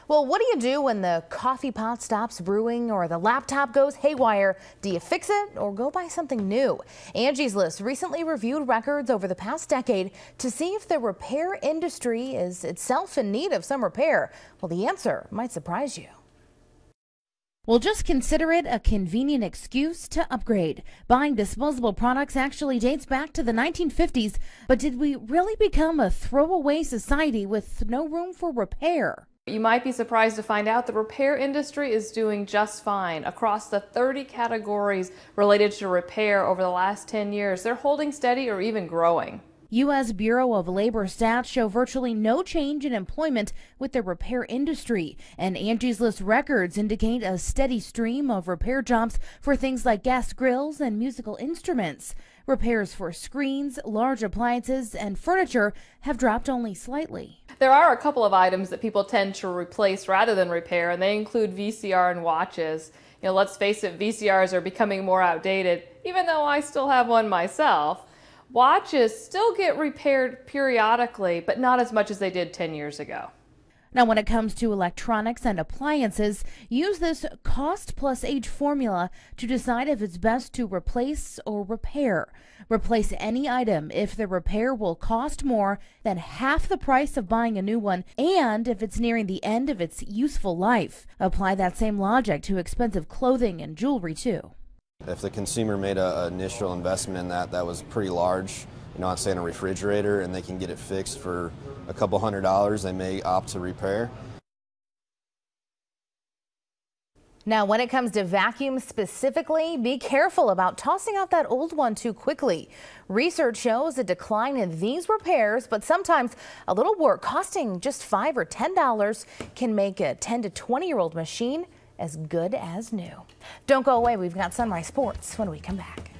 Well, what do you do when the coffee pot stops brewing or the laptop goes haywire? Do you fix it or go buy something new? Angie's List recently reviewed records over the past decade to see if the repair industry is itself in need of some repair. Well, the answer might surprise you. Well, just consider it a convenient excuse to upgrade. Buying disposable products actually dates back to the 1950s, but did we really become a throwaway society with no room for repair? You might be surprised to find out the repair industry is doing just fine. Across the 30 categories related to repair over the last 10 years, they're holding steady or even growing. U.S. Bureau of Labor stats show virtually no change in employment with the repair industry, and Angie's List records indicate a steady stream of repair jobs for things like gas grills and musical instruments. Repairs for screens, large appliances, and furniture have dropped only slightly. There are a couple of items that people tend to replace rather than repair, and they include VCR and watches. Let's face it, VCRs are becoming more outdated, even though I still have one myself. Watches still get repaired periodically, but not as much as they did 10 years ago. Now, when it comes to electronics and appliances, use this cost plus age formula to decide if it's best to replace or repair. Replace any item if the repair will cost more than half the price of buying a new one and if it's nearing the end of its useful life. Apply that same logic to expensive clothing and jewelry, too. If the consumer made an initial investment in that was pretty large, I'd say in a refrigerator, and they can get it fixed for a couple $100s, they may opt to repair. Now, when it comes to vacuums specifically, be careful about tossing out that old one too quickly. Research shows a decline in these repairs, but sometimes a little work costing just $5 or $10 can make a 10 to 20-year-old machine as good as new. Don't go away. We've got Sunrise Sports when we come back.